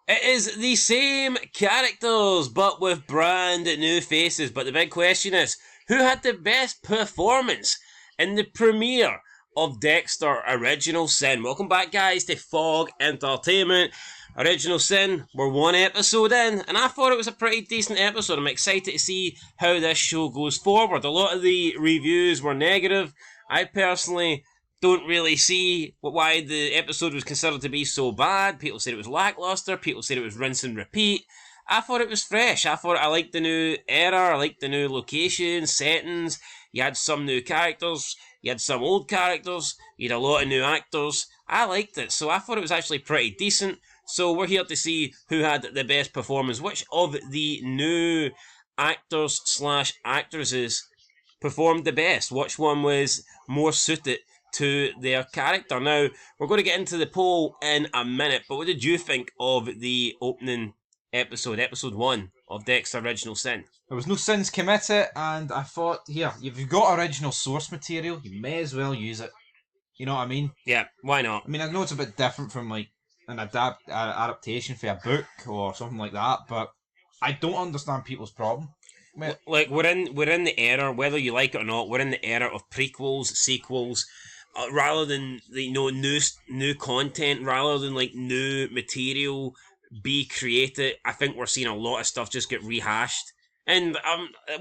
It is the same characters, but with brand new faces. But the big question is, who had the best performance in the premiere of Dexter Original Sin? Welcome back, guys, to Fog Entertainment. Original Sin, we're one episode in, and I thought it was a pretty decent episode. I'm excited to see how this show goes forward. A lot of the reviews were negative. I personally don't really see why the episode was considered to be so bad. People said it was lackluster. People said it was rinse and repeat. I thought it was fresh. I liked the new era. I liked the new locations, settings. You had some new characters. You had some old characters. You had a lot of new actors. I liked it. So I thought it was actually pretty decent. So we're here to see who had the best performance. Which of the new actors / actresses performed the best? Which one was more suited to their character? Now, we're going to get into the poll in a minute, but what did you think of the opening episode 1 of Dexter Original Sin? There was no sins committed, and I thought, here, if you've got original source material, you may as well use it. You know what I mean? Yeah, why not? I mean, I know it's a bit different from like an adaptation for a book or something like that, but I don't understand people's problem. Like, we're in the era, whether you like it or not, we're in the era of prequels, sequels. Rather than new content, rather than like new material be created, I think we're seeing a lot of stuff just get rehashed. And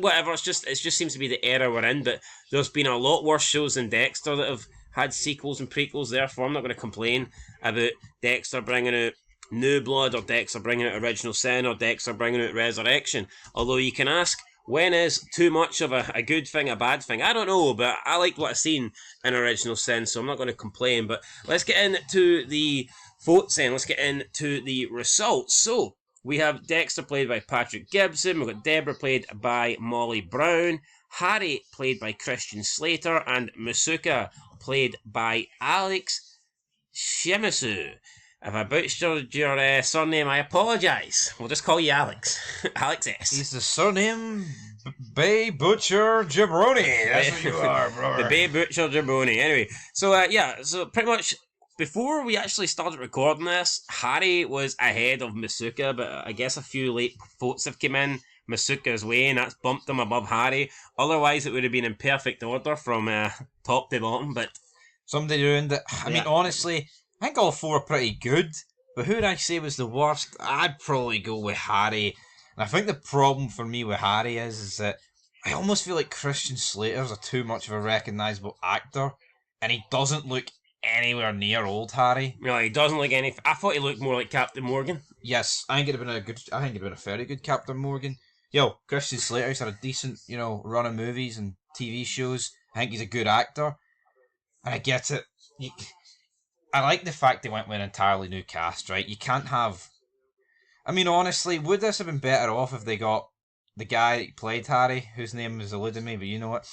whatever, it just seems to be the era we're in. But there's been a lot worse shows than Dexter that have had sequels and prequels. Therefore, I'm not going to complain about Dexter bringing out New Blood, or Dexter bringing out Original Sin, or Dexter bringing out Resurrection. Although you can ask, when is too much of a good thing a bad thing? I don't know, but I liked what I've seen in Original Sin, so I'm not going to complain. But let's get into the votes then. Let's get into the results. So, we have Dexter played by Patrick Gibson. We've got Deborah played by Molly Brown. Harry played by Christian Slater. And Masuka played by Alex Shimizu. If I butchered your surname, I apologise. We'll just call you Alex. Alex S. He's the surname Bay Butcher Jabroni. That's what you are, brother. The Bay Butcher Jabroni. Anyway, so so pretty much before we actually started recording this, Harry was ahead of Masuka, but I guess a few late votes have come in Masuka's way, and that's bumped him above Harry. Otherwise, it would have been in perfect order from top to bottom, but somebody ruined it. I mean, honestly, I think all four are pretty good, but who would I say was the worst? I'd probably go with Harry. And I think the problem for me with Harry is that I almost feel like Christian Slater's too much of a recognisable actor, and he doesn't look anywhere near old Harry. No, he doesn't look anything. I thought he looked more like Captain Morgan. Yes, I think it'd have been a very good Captain Morgan. Yo, Christian Slater's had a decent, run of movies and TV shows. I think he's a good actor, and I get it. I like the fact they went with an entirely new cast, right? You can't have... I mean, honestly, would this have been better off if they got the guy that played Harry, whose name is eluding me, but you know it,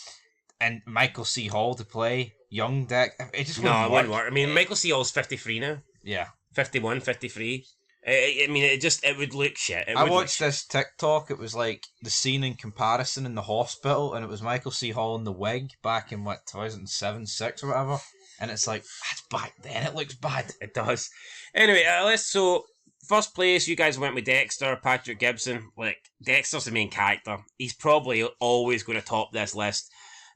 and Michael C. Hall to play young Dex? It just wouldn't wouldn't work. I mean, Michael C. Hall's 53 now. Yeah. 51, 53. I mean, it would look shit. I watched this TikTok. It was like the scene in comparison in the hospital, and it was Michael C. Hall in the wig back in, 2007, 6 or whatever. And it's like, that's back then, it looks bad. It does. Anyway, so first place, you guys went with Dexter, Patrick Gibson. Like, Dexter's the main character. He's probably always going to top this list.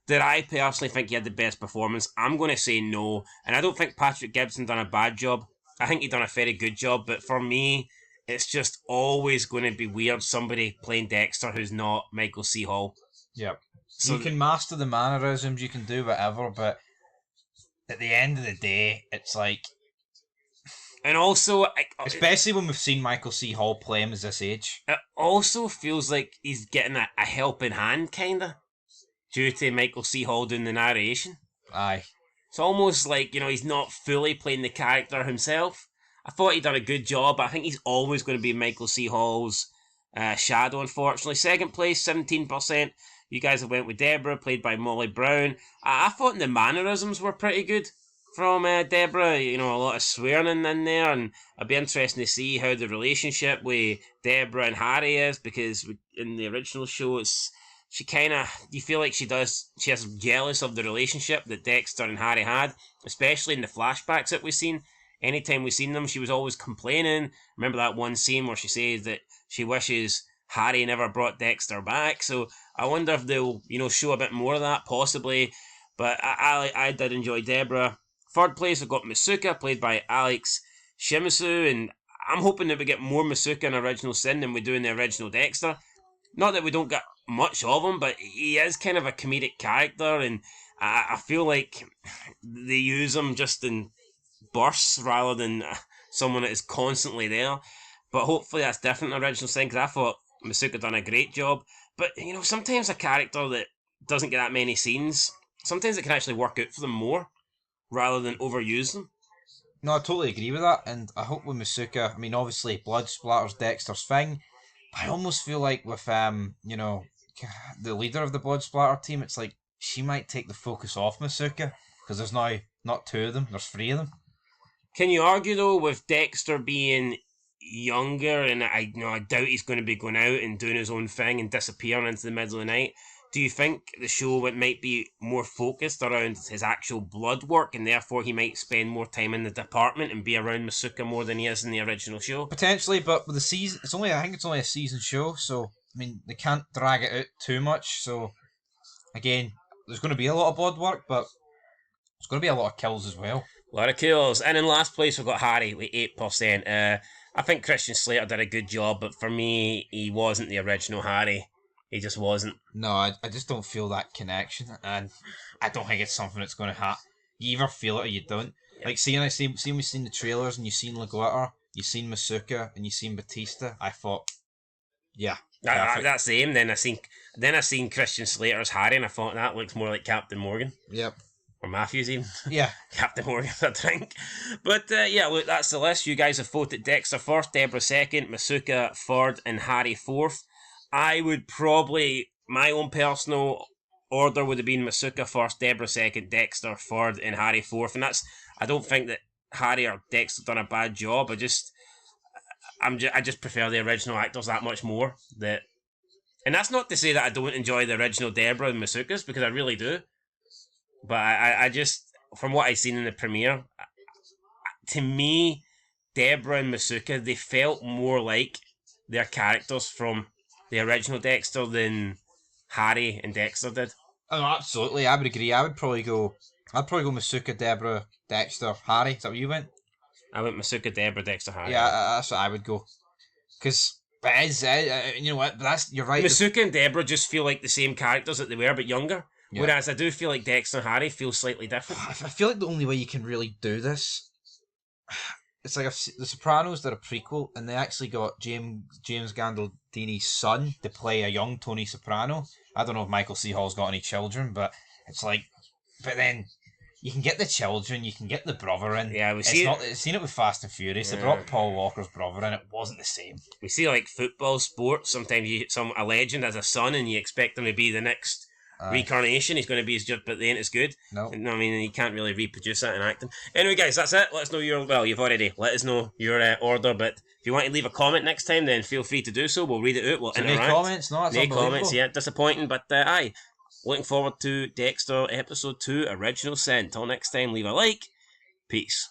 Did I personally think he had the best performance? I'm going to say no. And I don't think Patrick Gibson done a bad job. I think he done a very good job. But for me, it's just always going to be weird somebody playing Dexter who's not Michael C. Hall. Yep. So you can master the mannerisms, you can do whatever, but at the end of the day, it's like... And also... especially when we've seen Michael C. Hall play him as this age. It also feels like he's getting a helping hand, kind of, due to Michael C. Hall doing the narration. Aye. It's almost like, he's not fully playing the character himself. I thought he'd done a good job, but I think he's always going to be Michael C. Hall's shadow, unfortunately. Second place, 17%. You guys have went with Deborah, played by Molly Brown. I thought the mannerisms were pretty good from Deborah. A lot of swearing in there, and it'd be interesting to see how the relationship with Deborah and Harry is, because in the original show, she kind of, you feel like she has jealous of the relationship that Dexter and Harry had, especially in the flashbacks that we've seen. anytime we seen them, she was always complaining. Remember that one scene where she says that she wishes Harry never brought Dexter back. So I wonder if they'll, show a bit more of that, possibly. But I did enjoy Deborah. Third place, we've got Masuka, played by Alex Shimizu, and I'm hoping that we get more Masuka in Original Sin than we do in the original Dexter. Not that we don't get much of him, but he is kind of a comedic character, and I feel like they use him just in bursts rather than someone that is constantly there. But hopefully that's different in Original Sin, because I thought Masuka done a great job. But, sometimes a character that doesn't get that many scenes, sometimes it can actually work out for them more rather than overuse them. No, I totally agree with that, and I hope with Masuka, I mean, obviously, blood splatters Dexter's thing. I almost feel like with, the leader of the blood splatter team, it's like she might take the focus off Masuka, because there's now not two of them, there's three of them. Can you argue, though, with Dexter being younger, and I doubt he's going to be going out and doing his own thing and disappearing into the middle of the night? Do you think the show might be more focused around his actual blood work, and therefore he might spend more time in the department and be around Masuka more than he is in the original show? Potentially, but with the season, I think it's only a season show, so I mean they can't drag it out too much. So again, there's going to be a lot of blood work, but there's going to be a lot of kills as well. A lot of kills. And in last place, we've got Harry with 8%. I think Christian Slater did a good job, but for me, he wasn't the original Harry. He just wasn't. No, I just don't feel that connection, and I don't think it's something that's going to happen. You either feel it or you don't. Yep. Like, we've seen the trailers, and you've seen LeGuitar, you've seen Masuka, and you've seen Batista. I thought, yeah. That's the aim. Then I seen Christian Slater as Harry, and I thought that looks more like Captain Morgan. Yep. Or Matthews even. Yeah. Captain Morgan, I think. But look, that's the list. You guys have voted Dexter first, Deborah second, Masuka third, and Harry fourth. I would probably, my own personal order would have been Masuka first, Deborah second, Dexter third, and Harry fourth. And I don't think that Harry or Dexter done a bad job. I just prefer the original actors that much more. And that's not to say that I don't enjoy the original Deborah and Masuka's, because I really do. But I just, from what I've seen in the premiere, to me, Deborah and Masuka, they felt more like their characters from the original Dexter than Harry and Dexter did. Oh, absolutely, I would agree. I'd probably go Masuka, Deborah, Dexter, Harry. Is that what you went? I went Masuka, Deborah, Dexter, Harry. Yeah, that's what I would go. Because it is, you know what? You're right. Masuka and Deborah just feel like the same characters that they were, but younger. Yeah. Whereas I do feel like Dexter and Harry feel slightly different. I feel like the only way you can really do this, it's like The Sopranos did a prequel, and they actually got James Gandolfini's son to play a young Tony Soprano. I don't know if Michael C. Hall's got any children, but it's like, but then you can get the children, you can get the brother in. Yeah, we've seen it with Fast and Furious. They brought Paul Walker's brother in. It wasn't the same. We see like football, sports. Sometimes you get a legend as a son, and you expect them to be the next reincarnation. He's going to be as good, but they ain't as good. No. I mean, you can't really reproduce that in acting. Anyway, guys, that's it. Let us know you've already let us know your order, but if you want to leave a comment next time, then feel free to do so. We'll read it out. We'll interact. No comments? No, that's no comments, yeah. Disappointing, but aye. Looking forward to Dexter Episode 2, Original Sin. Till next time, leave a like. Peace.